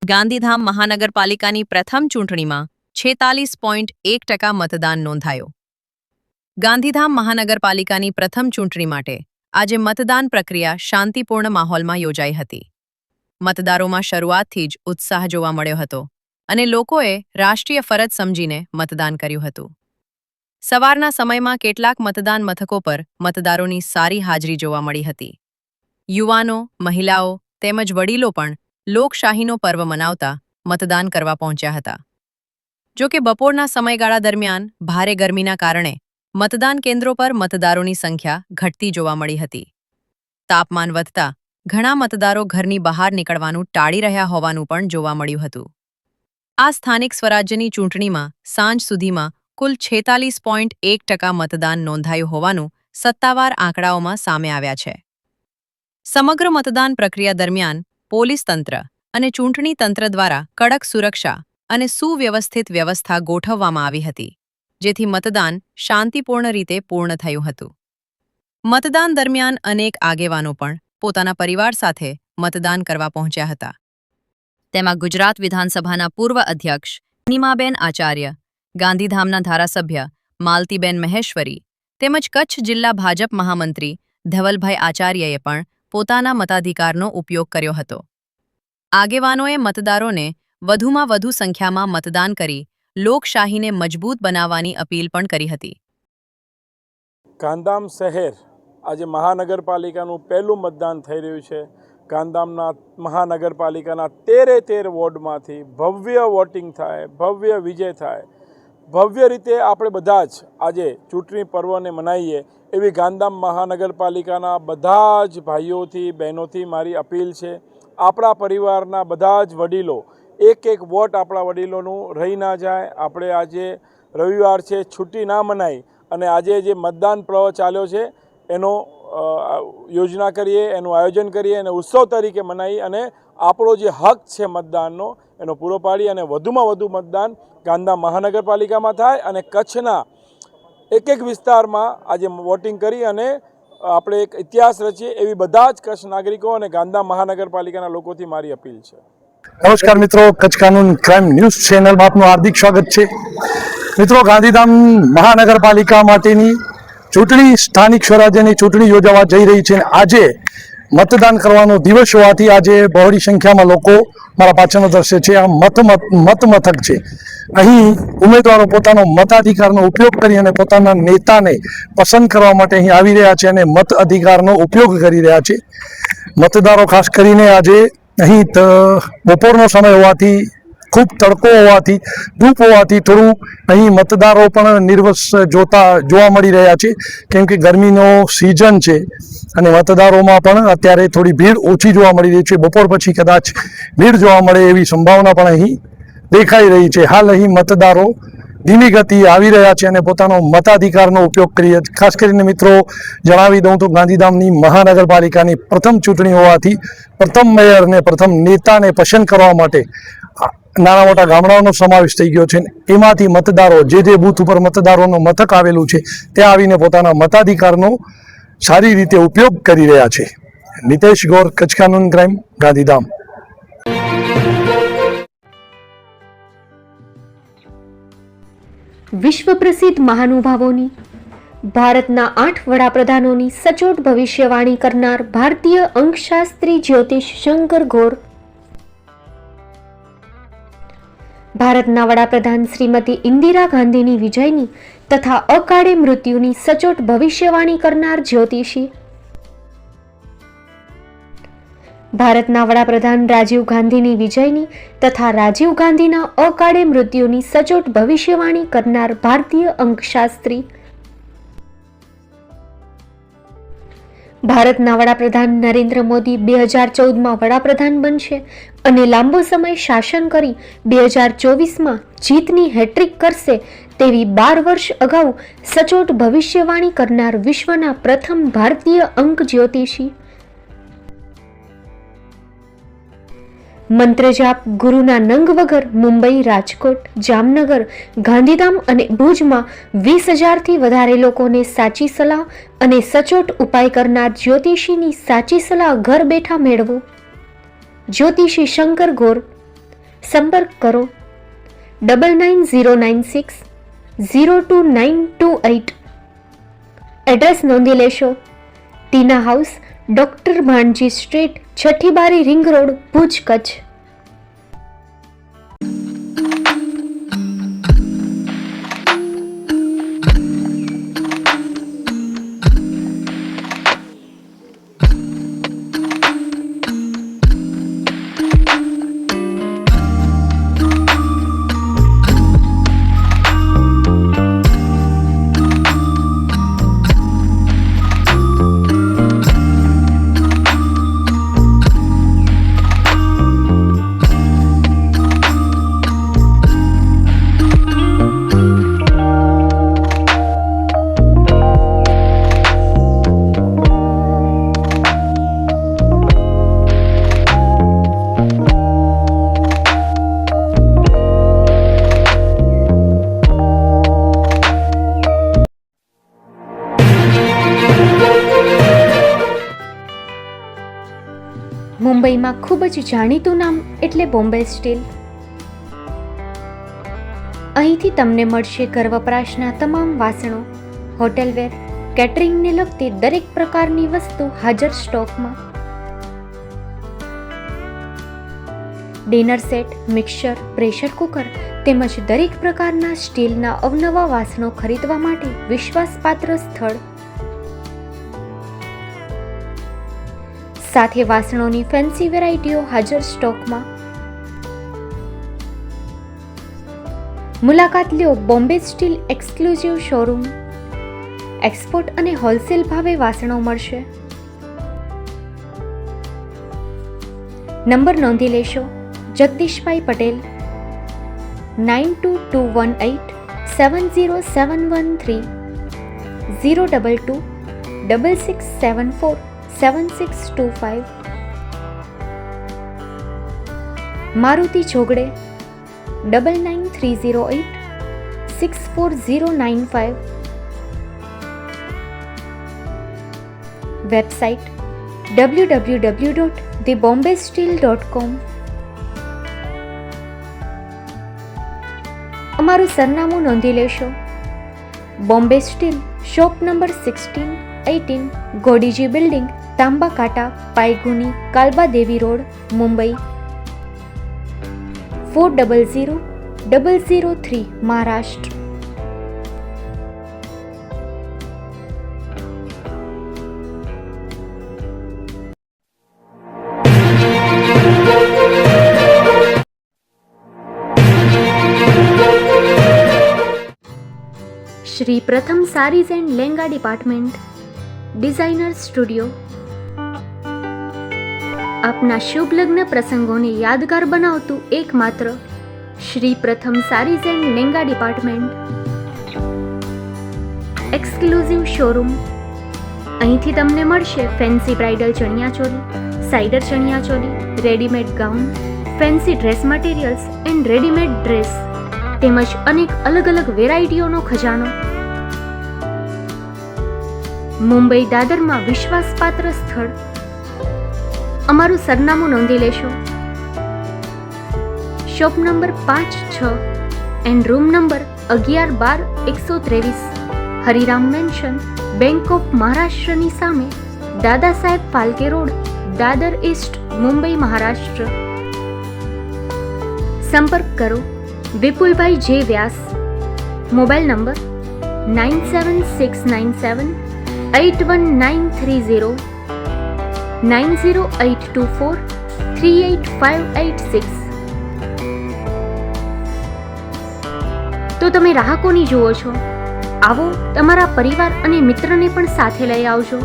ગાંધીધામ મહાનગરપાલિકાની પ્રથમ ચૂંટણીમાં 46.1% મતદાન નોંધાયો. ગાંધીધામ મહાનગરપાલિકાની પ્રથમ ચૂંટણી માટે આજે મતદાન પ્રક્રિયા શાંતિપૂર્ણ માહોલમાં યોજાઈ હતી. મતદારોમાં શરૂઆતથી જ ઉત્સાહ જોવા મળ્યો હતો અને લોકોએ રાષ્ટ્રીય ફરજ સમજીને મતદાન કર્યું હતું. સવારના સમયમાં કેટલાક મતદાન મથકો પર મતદારોની સારી હાજરી જોવા મળી હતી. યુવાનો, મહિલાઓ તેમજ વડીલો પણ લોકશાહીનો પર્વ મનાવતા મતદાન કરવા પહોંચ્યા હતા. જો કે બપોરના સમયગાળા દરમિયાન ભારે ગરમીના કારણે મતદાન કેન્દ્રો પર મતદારોની સંખ્યા ઘટતી જોવા મળી હતી. તાપમાન વધતા ઘણા મતદારો ઘરની બહાર નીકળવાનું ટાળી રહ્યા હોવાનું પણ જોવા મળ્યું હતું. આ સ્થાનિક સ્વરાજ્યની ચૂંટણીમાં સાંજ સુધીમાં કુલ 46.1% મતદાન નોંધાયું હોવાનું સત્તાવાર આંકડાઓમાં સામે આવ્યા છે. સમગ્ર મતદાન પ્રક્રિયા દરમિયાન પોલીસ તંત્ર અને ચૂંટણી તંત્ર દ્વારા કડક સુરક્ષા અને સુવ્યવસ્થિત વ્યવસ્થા ગોઠવવામાં આવી હતી, જેથી મતદાન શાંતિપૂર્ણ રીતે પૂર્ણ થયું હતું. મતદાન દરમિયાન અનેક આગેવાનો પણ પોતાના પરિવાર સાથે મતદાન કરવા પહોંચ્યા હતા. તેમાં ગુજરાત વિધાનસભાના પૂર્વ અધ્યક્ષ નીમાબેન આચાર્ય, ગાંધીધામના ધારાસભ્ય માલતીબેન મહેશ્વરી તેમજ કચ્છ જિલ્લા ભાજપ મહામંત્રી ધવલભાઈ આચાર્યએ પણ પોતાના મતાધિકારનો ઉપયોગ કર્યો હતો. આગેવાનોએ મતદારોને વધુમાં વધુ સંખ્યામાં મતદાન કરી લોકશાહીને મજબૂત બનાવવાની અપીલ પણ કરી હતી. ગાંધીધામ શહેર આજે મહાનગરપાલિકાનું પહેલું મતદાન થઈ રહ્યું છે. ગાંધીધામના મહાનગરપાલિકાના 13 વોર્ડમાંથી ભવ્ય વોટિંગ થાય, ભવ્ય વિજય થાય, ભવ્ય રીતે આપણે બધા જ આજે ચૂંટણી પર્વને મનાવીએ એવી ગાંધીધામ મહાનગરપાલિકાના બધા જ ભાઈઓથી બહેનોથી મારી અપીલ છે. આપણા પરિવારના બધા જ વડીલો એક વોટ આપણા વડીલોનું રહી ના જાય. આપણે આજે રવિવાર છે, છુટ્ટી ના મનાઈ અને આજે જે મતદાન પર્વ ચાલ્યો છે એનો યોજના કરીએ, એનું આયોજન કરીએ અને ઉત્સવ તરીકે મનાવી અને આપણો જે હક છે મતદાનનો એનો પૂરો પાડી અને વધુમાં વધુ મતદાન ગાંધીધામ મહાનગરપાલિકામાં થાય અને કચ્છના એક વિસ્તારમાં આજે વોટિંગ કરી અને આપણે એક ઇતિહાસ રચીએ એવી બધા જ કચ્છ નાગરિકો અને ગાંધીધામ મહાનગરપાલિકાના લોકોથી મારી અપીલ છે. નમસ્કાર મિત્રો, કચ્છ કાનૂન ક્રાઇમ ન્યૂઝ ચેનલમાં આપનું હાર્દિક સ્વાગત છે. મિત્રો, ગાંધીધામ મહાનગરપાલિકા માટેની ચૂંટણી, સ્થાનિક સ્વરાજ્યની ચૂંટણી યોજાવા જઈ રહી છે. આજે મતદાન કરવાનો દિવસ હોવાથી આજે બહોળી સંખ્યામાં લોકો, મારા પાછળનો દ્રશ્ય છે, આ મત મથક છે. અહીં ઉમેદવારો પોતાનો મતાધિકારનો ઉપયોગ કરી અને પોતાના નેતાને પસંદ કરવા માટે અહીં આવી રહ્યા છે અને મત અધિકારનો ઉપયોગ કરી રહ્યા છે. મતદારો ખાસ કરીને આજે અહીં બપોરનો સમય હોવાથી, ખૂબ તડકો હોવાથી, ધૂપ હોવાથી થોડું અહીં મતદારો પણ નિર્વસ જોવા મળી રહ્યા છે, કેમ કે ગરમીનો સિઝન છે અને મતદારોમાં પણ અત્યારે થોડી ભીડ ઓછી જોવા મળી રહી છે. બપોર પછી કદાચ ભીડ જોવા મળે એવી સંભાવના પણ અહીં દેખાઈ રહી છે. હાલ અહીં મતદારો ધીમી ગતિએ આવી રહ્યા છે અને પોતાનો મતાધિકારનો ઉપયોગ કરી. ખાસ કરીને મિત્રો જણાવી દઉં તો ગાંધીધામની મહાનગરપાલિકાની પ્રથમ ચૂંટણી હોવાથી પ્રથમ મેયર અને પ્રથમ નેતાને પસંદ કરવા માટે નાના મોટા ગામડાઓનો સમાવેશ થઈ ગયો છે. એમાંથી મતદારો જે બૂથ ઉપર મતદારોનો મથક આવેલું છે ત્યાં આવીને પોતાના મતાધિકારનો સારી રીતે ઉપયોગ કરી રહ્યા છે. નિતેશ ગોર, કચ્છ કાનૂન ક્રાઇમ, ગાંધીધામ. વિશ્વ પ્રસિદ્ધ મહાનુભાવોની, ભારતના 8 વડાપ્રધાનોની સચોટ ભવિષ્યવાણી કરનાર ભારતીય અંકશાસ્ત્રી જ્યોતિષ શંકર ગોર, ભારતના વડાપ્રધાન શ્રીમતી ઇન્દિરા ગાંધીની વિજયની તથા અકાળે મૃત્યુની સચોટ ભવિષ્યવાણી કરનાર જ્યોતિષી, ભારતના વડાપ્રધાન રાજીવ ગાંધીની વિજયની તથા રાજીવ ગાંધીના અકાળે મૃત્યુની સચોટ ભવિષ્યવાણી કરનાર ભારતીય અંકશાસ્ત્રી, ભારતના વડાપ્રધાન નરેન્દ્ર મોદી 2014માં વડાપ્રધાન બનશે અને લાંબો સમય શાસન કરી 2024માં જીતની હેટ્રિક કરશે તેવી 12 વર્ષ અગાઉ સચોટ ભવિષ્યવાણી કરનાર વિશ્વના પ્રથમ ભારતીય અંક જ્યોતિષી, મંત્રજાપ ગુરુના નંગ વગર મુંબઈ, રાજકોટ, જામનગર, ગાંધીધામ અને ભુજમાં 20,000થી વધારે લોકોને સાચી સલાહ અને સચોટ ઉપાય કરનાર જ્યોતિષીની સાચી સલાહ ઘર બેઠા મેળવો. જ્યોતિષી શંકર ગોર, સંપર્ક કરો 9909602928. એડ્રેસ નોંધી લેશો. ટીના હાઉસ, ડોક્ટર ભાણજી સ્ટ્રીટ, છઠ્ઠી બારી, રિંગ રોડ, ભુજ, કચ્છ. મુંબઈમાં ખૂબ જ જાણીતું નામ એટલે બોમ્બે સ્ટીલ. અહીંથી તમને મળશે ઘર વપરાશના તમામ વાસણો, હોટેલવેર, કેટરિંગને લગતી દરેક પ્રકારની વસ્તુ હાજર સ્ટોકમાં. Dinner set, mixer, pressure cooker તેમજ દરેક પ્રકારના સ્ટીલના અવનવા વાસણો ખરીદવા માટે વિશ્વાસપાત્ર સ્થળ. સાથે વાસણોની ફેન્સી વેરાયટીઓ હાજર સ્ટોકમાં. મુલાકાત લ્યો Bombay steel exclusive showroom. Export અને હોલસેલ ભાવે વાસણો મળશે. નંબર નોંધી લેશો. જગદીશભાઈ પટેલ 9221870713 022 6674 7625. મારુતિ જોગડે 9930864095. Website www.thebombasteel.com. અમારું સરનામું નોંધી લેશો. Bombay steel, shop number 16-18, Godiji building, Tamba Kanta, Paydhuni, Kalba Devi road, Mumbai 400003, Maharashtra. Shri Pratham sarees and langa department, designer studio. આપના શુભ લગ્ન પ્રસંગોને યાદગાર બનાવતું એકમાત્ર Shri Pratham sarees and langa department. Exclusive showroom. અહીંથી તમને મળશે fancy bridal chaniya choli, cider chaniya choli, readymade gown, fancy dress materials and readymade dress તેમજ અનેક અલગ અલગ વેરાયટીઓનો ખજાનો. મુંબઈ દાદરમાં વિશ્વાસપાત્ર સ્થળ. અમારું સરનામું નોંધી લેશો. Shop number 5-6 and room number 11-12-123, Hariram mansion, bank of મહારાષ્ટ્રની સામે, દાદા સાહેબ ફાલ્કે રોડ, દાદર ઈસ્ટ, મુંબઈ, મહારાષ્ટ્ર. સંપર્ક કરો વિપુલભાઈ જે વ્યાસ. Mobile number 9769781930, 9082438586. તો તમે રાહ કોની જુઓ છો? આવો, તમારા પરિવાર અને મિત્રને પણ સાથે લઈ આવજો.